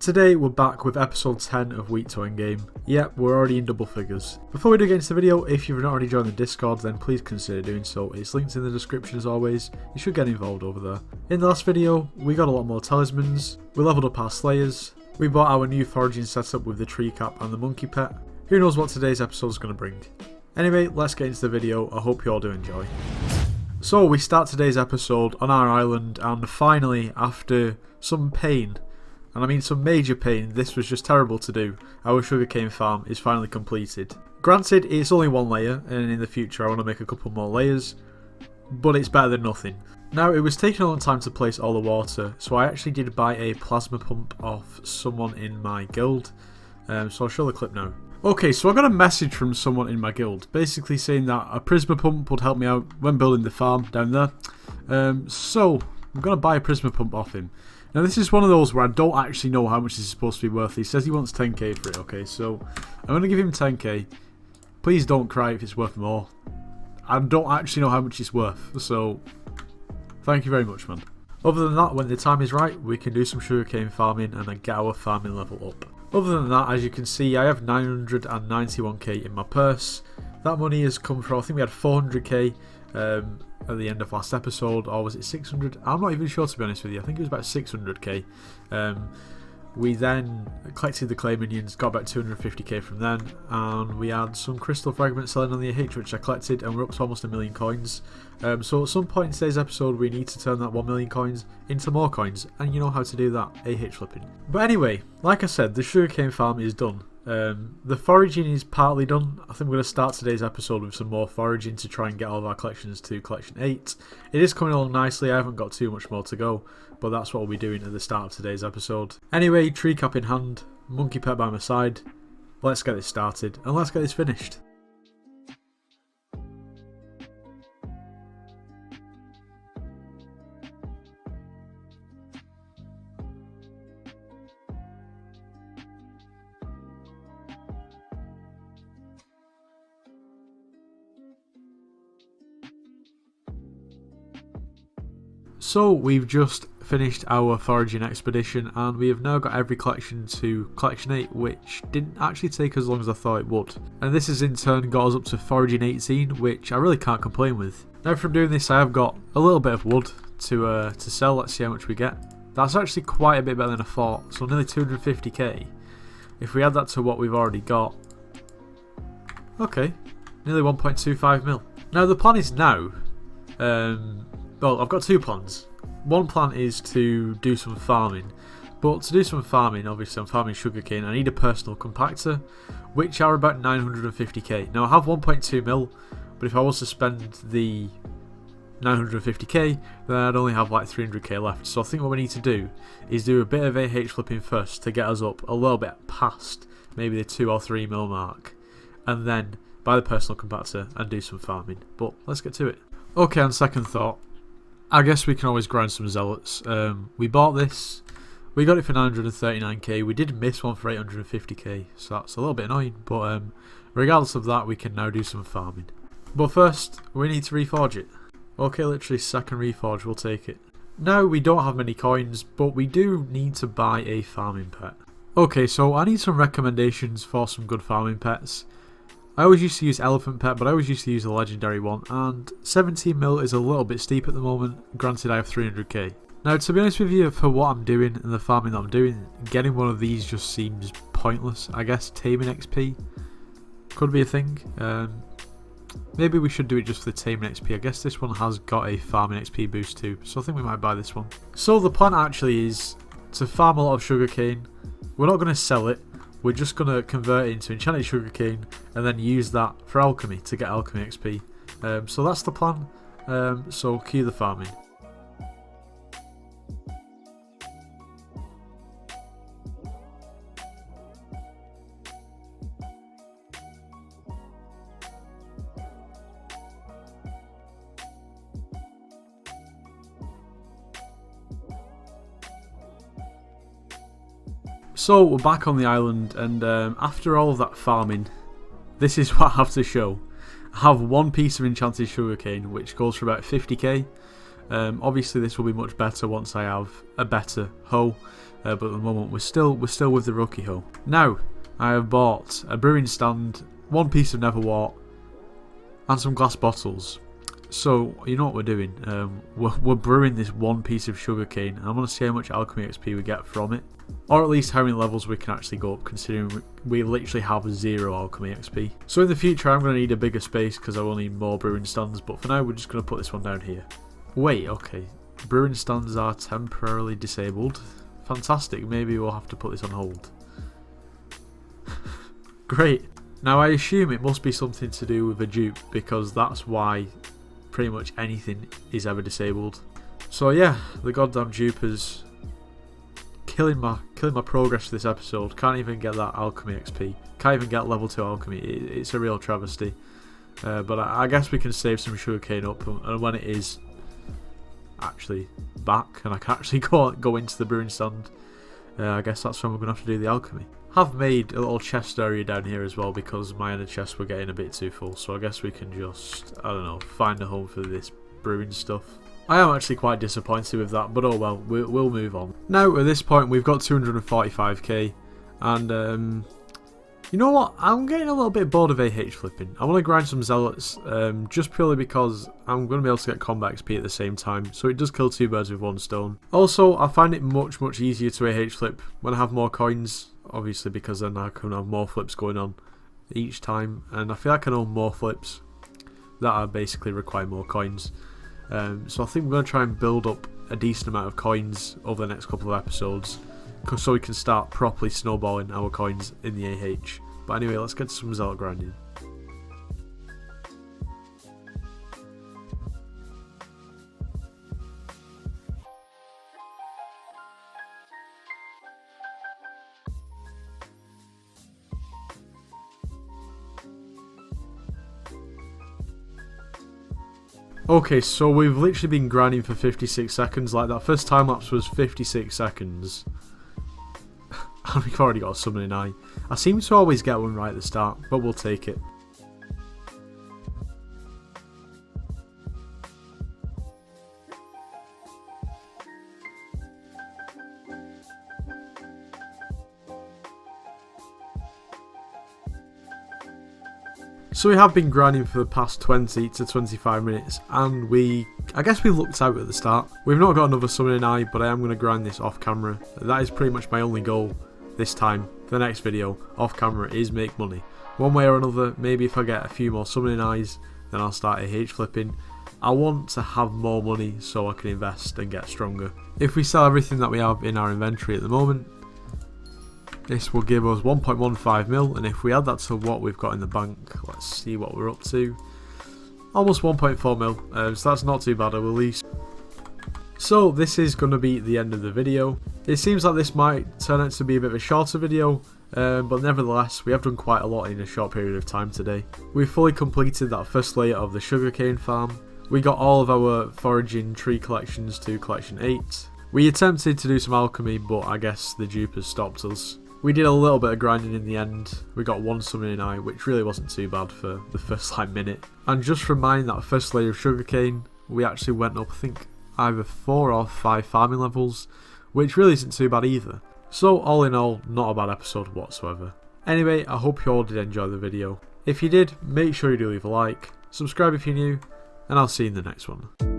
Today we're back with episode 10 of Week 2 Endgame. Yep, we're already in double figures. Before we do get into the video, if you've not already joined the Discord, then please consider doing so. It's linked in the description as always. You should get involved over there. In the last video, we got a lot more talismans, we leveled up our slayers, we bought our new foraging setup with the tree cap and the monkey pet. Who knows what today's episode is going to bring. Anyway, let's get into the video. I hope you all do enjoy. So we start today's episode on our island, and finally, after some pain, and I mean some major pain, this was just terrible to do, our sugarcane farm is finally completed. Granted, it's only one layer, and in the future I want to make a couple more layers, but it's better than nothing. Now, it was taking a long time to place all the water, so I actually did buy a plasma pump off someone in my guild, so I'll show the clip now. Okay, so I got a message from someone in my guild, basically saying that a prisma pump would help me out when building the farm down there. So I'm going to buy a prisma pump off him. Now this is one of those where I don't actually know how much this is supposed to be worth. He says he wants 10k for it, okay, so I'm going to give him 10k. Please don't cry if it's worth more. I don't actually know how much it's worth, so thank you very much, man. Other than that, when the time is right, we can do some sugarcane farming and then get our farming level up. Other than that, as you can see, I have 991k in my purse. That money has come from, I think we had 400k at the end of last episode, or was it 600? I'm not even sure, to be honest with you. I think it was about 600k. We then collected the clay minions, got about 250k from then, and we had some crystal fragments selling on the AH, which I collected, and we're up to almost 1 million coins. So at some point in today's episode, we need to turn that 1 million coins into more coins, and you know how to do that, AH flipping. But anyway, like I said, the sugarcane farm is done. The foraging is partly done. I think we're going to start today's episode with some more foraging to try and get all of our collections to collection 8. It is coming along nicely. I haven't got too much more to go, but that's what we'll be doing at the start of today's episode. Anyway, tree cap in hand, monkey pet by my side. Let's get this started and let's get this finished. So we've just finished our foraging expedition and we have now got every collection to collection 8, which didn't actually take as long as I thought it would. And this has in turn got us up to foraging 18, which I really can't complain with. Now from doing this, I have got a little bit of wood to sell. Let's see how much we get. That's actually quite a bit better than I thought, so nearly 250k. If we add that to what we've already got, okay, nearly 1.25 mil. Now the plan is now, well, I've got two plans. One plan is to do some farming, but to do some farming, obviously I'm farming sugarcane, I need a personal compactor, which are about 950k. Now I have 1.2 mil, but if I was to spend the 950k, then I'd only have like 300k left. So I think what we need to do is do a bit of AH flipping first to get us up a little bit past maybe the 2 or 3 mil mark, and then buy the personal compactor and do some farming. But let's get to it. Okay, on second thought, I guess we can always grind some zealots. We bought this, we got it for 939k, we did miss one for 850k, so that's a little bit annoying, but regardless of that, we can now do some farming. But first, we need to reforge it. Okay, literally second reforge, we'll take it. Now, we don't have many coins, but we do need to buy a farming pet. Okay, so I need some recommendations for some good farming pets. I always used to use elephant pet, but I always used to use the legendary one, and 17 mil is a little bit steep at the moment. Granted, I have 300k. Now, to be honest with you, for what I'm doing and the farming that I'm doing, getting one of these just seems pointless. I guess taming XP could be a thing. Maybe we should do it just for the taming XP. I guess this one has got a farming XP boost too, so I think we might buy this one. So the plan actually is to farm a lot of sugarcane. We're not going to sell it. We're just going to convert it into enchanted sugarcane and then use that for alchemy to get alchemy XP. So that's the plan. So cue the farming. So we're back on the island, and after all of that farming, this is what I have to show. I have one piece of enchanted sugarcane, which goes for about 50k. Obviously this will be much better once I have a better hoe, but at the moment we're still with the rookie hoe. Now I have bought a brewing stand, one piece of Neverwort, and some glass bottles. So you know what we're doing, we're brewing this one piece of sugarcane, and I want to see how much alchemy XP we get from it, or at least how many levels we can actually go up, considering we literally have 0 alchemy XP. So in the future I'm going to need a bigger space because I will need more brewing stands, but for now we're just going to put this one down here. Wait, okay, brewing stands are temporarily disabled. Fantastic, maybe we'll have to put this on hold. Great. Now I assume it must be something to do with a dupe, because that's why pretty much anything is ever disabled. So yeah, the goddamn dupers killing my progress for this episode. Can't even get that alchemy XP. Can't even get level 2 alchemy. It's a real travesty. But I guess we can save some sugarcane up, and when it is actually back and I can actually go into the brewing stand, I guess that's when we're going to have to do the alchemy. Have made a little chest area down here as well because my inner chests were getting a bit too full, so I guess we can just, I don't know, find a home for this brewing stuff. I am actually quite disappointed with that, but oh well, we'll move on. Now at this point we've got 245k, and you know what, I'm getting a little bit bored of AH flipping. I want to grind some zealots, just purely because I'm going to be able to get combat XP at the same time, so it does kill 2 birds with 1 stone. Also, I find it much easier to AH flip when I have more coins, obviously, because then I can have more flips going on each time, and I feel like I know more flips that are basically require more coins. So I think we're going to try and build up a decent amount of coins over the next couple of episodes, so we can start properly snowballing our coins in the AH. But anyway, let's get to some zealot grinding. Okay, so we've literally been grinding for 56 seconds, like that first time lapse was 56 seconds. And we've already got a summoning eye. I seem to always get one right at the start, but we'll take it. So we have been grinding for the past 20 to 25 minutes, and I guess we lucked out at the start. We've not got another summoning eye, but I am going to grind this off camera. That is pretty much my only goal this time. For the next video, off camera, is make money. One way or another, maybe if I get a few more summoning eyes, then I'll start AH flipping. I want to have more money so I can invest and get stronger. If we sell everything that we have in our inventory at the moment, this will give us 1.15 mil, and if we add that to what we've got in the bank, let's see what we're up to. Almost 1.4 mil, so that's not too bad at least. So this is going to be the end of the video. It seems like this might turn out to be a bit of a shorter video, but nevertheless we have done quite a lot in a short period of time today. We've fully completed that first layer of the sugarcane farm. We got all of our foraging tree collections to collection 8. We attempted to do some alchemy, but I guess the dupers stopped us. We did a little bit of grinding in the end. We got 1 summoning eye, which really wasn't too bad for the first minute. And just from mining that first layer of sugarcane, we actually went up, I think, either 4 or 5 farming levels, which really isn't too bad either. So all in all, not a bad episode whatsoever. Anyway, I hope you all did enjoy the video. If you did, make sure you do leave a like, subscribe if you're new, and I'll see you in the next one.